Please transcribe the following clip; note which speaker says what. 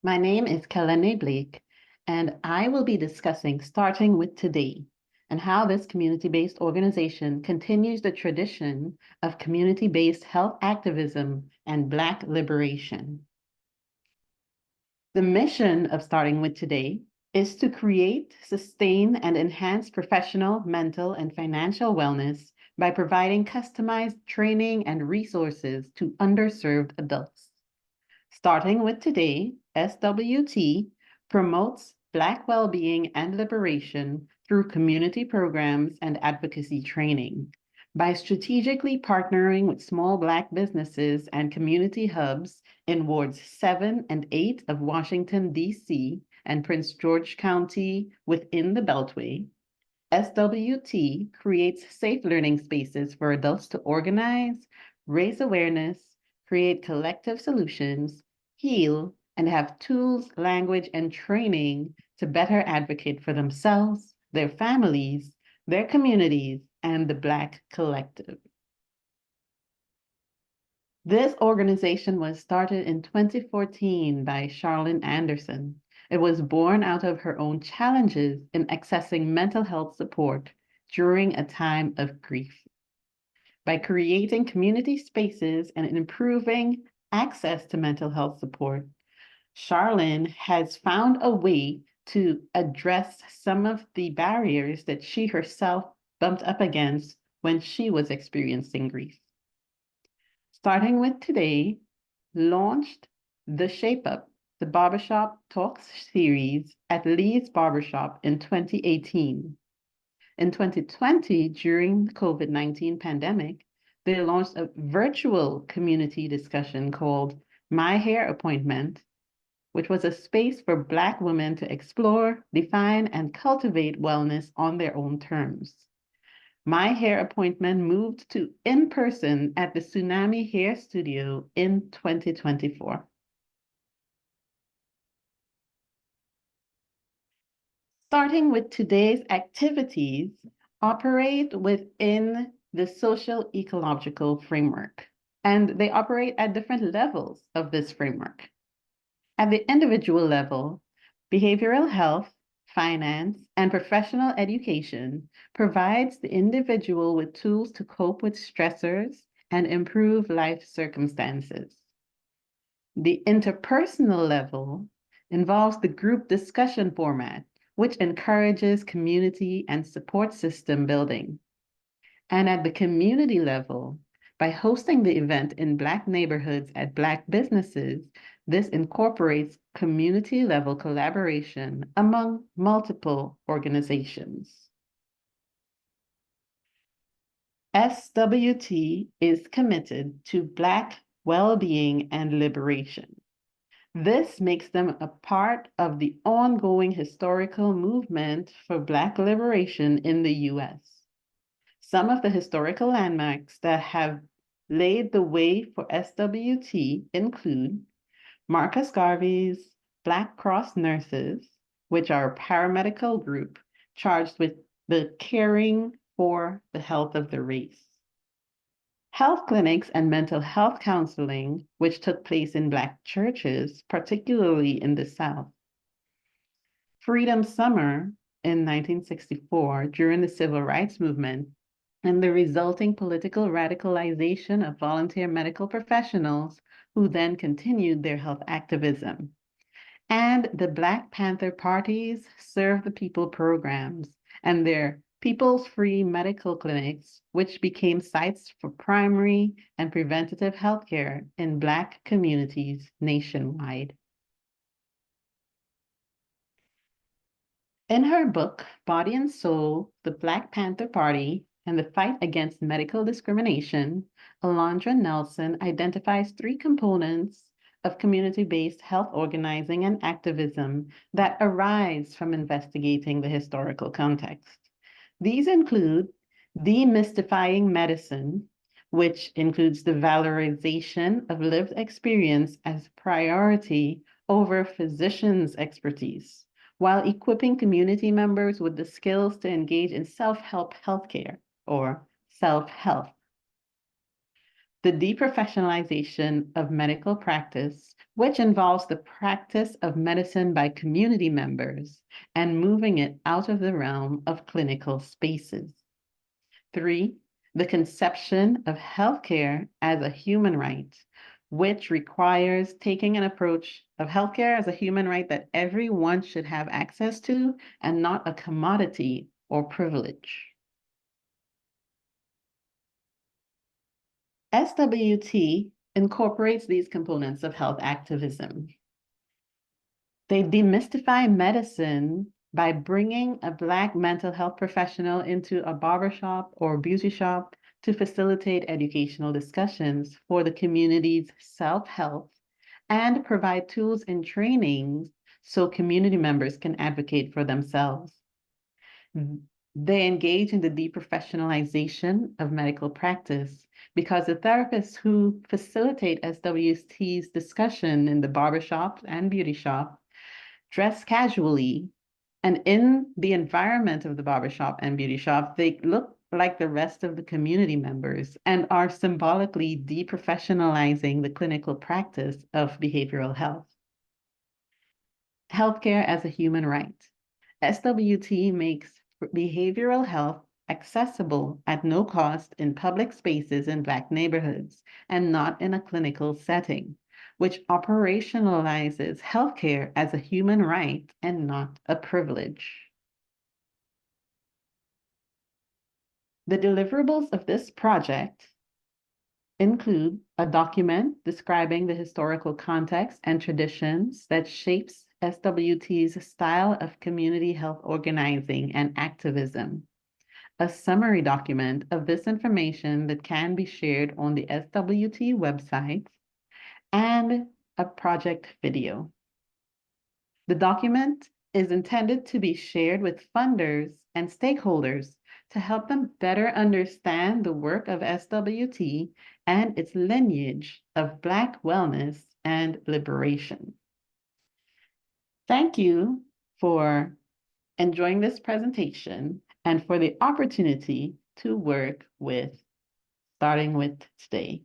Speaker 1: My name is Kelenne Blake, and I will be discussing Starting with Today and how this community-based organization continues the tradition of community-based health activism and Black liberation. The mission of Starting with Today is to create, sustain, and enhance professional, mental, and financial wellness by providing customized training and resources to underserved adults. Starting with Today, SWT promotes Black well-being and liberation through community programs and advocacy training. By strategically partnering with small Black businesses and community hubs in wards 7 and 8 of Washington, D.C. and Prince George County within the Beltway, SWT creates safe learning spaces for adults to organize, raise awareness, create collective solutions, heal, and have tools, language, and training to better advocate for themselves, their families, their communities, and the Black collective. This organization was started in 2014 by Charlene Anderson. It was born out of her own challenges in accessing mental health support during a time of grief. By creating community spaces and improving access to mental health support, Charlene has found a way to address some of the barriers that she herself bumped up against when she was experiencing grief. Starting with Today, launched The Shape Up, the Barbershop Talks series at Lee's Barbershop in 2018. In 2020, during the COVID-19 pandemic, they launched a virtual community discussion called My Hair Appointment, which was a space for Black women to explore, define, and cultivate wellness on their own terms. My Hair Appointment moved to in-person at the Tsunami Hair Studio in 2024. Starting with today's activities, operate within the social ecological framework, and they operate at different levels of this framework. At the individual level, behavioral health, finance, and professional education provides the individual with tools to cope with stressors and improve life circumstances. The interpersonal level involves the group discussion format, which encourages community and support system building. And at the community level, by hosting the event in Black neighborhoods at Black businesses, this incorporates community-level collaboration among multiple organizations. SWT is committed to Black well-being and liberation. This makes them a part of the ongoing historical movement for Black liberation in the U.S. Some of the historical landmarks that have laid the way for SWT include Marcus Garvey's Black Cross Nurses, which are a paramedical group charged with the caring for the health of the race. Health clinics and mental health counseling, which took place in Black churches, particularly in the South. Freedom Summer in 1964 during the Civil Rights Movement, and the resulting political radicalization of volunteer medical professionals who then continued their health activism. And the Black Panther Party's Serve the People programs and their People's Free Medical Clinics, which became sites for primary and preventative healthcare in Black communities nationwide. In her book, Body and Soul, The Black Panther Party and the Fight Against Medical Discrimination, Alondra Nelson identifies 3 components of community-based health organizing and activism that arise from investigating the historical context. These include demystifying medicine, which includes the valorization of lived experience as priority over physicians' expertise, while equipping community members with the skills to engage in self-help healthcare or self-health. the deprofessionalization of medical practice, which involves the practice of medicine by community members and moving it out of the realm of clinical spaces. 3, the conception of healthcare as a human right, which requires taking an approach of healthcare as a human right that everyone should have access to and not a commodity or privilege. SWT incorporates these components of health activism. They demystify medicine by bringing a Black mental health professional into a barbershop or beauty shop to facilitate educational discussions for the community's self-health and provide tools and trainings so community members can advocate for themselves. They engage in the deprofessionalization of medical practice because the therapists who facilitate SWT's discussion in the barbershop and beauty shop dress casually, and in the environment of the barbershop and beauty shop, they look like the rest of the community members and are symbolically deprofessionalizing the clinical practice of behavioral health. Healthcare as a human right. SWT makes behavioral health accessible at no cost in public spaces in Black neighborhoods and not in a clinical setting, which operationalizes healthcare as a human right and not a privilege. The deliverables of this project include a document describing the historical context and traditions that shapes SWT's style of community health organizing and activism, a summary document of this information that can be shared on the SWT website, and a project video. The document is intended to be shared with funders and stakeholders to help them better understand the work of SWT and its lineage of Black wellness and liberation. Thank you for enjoying this presentation and for the opportunity to work with Starting With Today.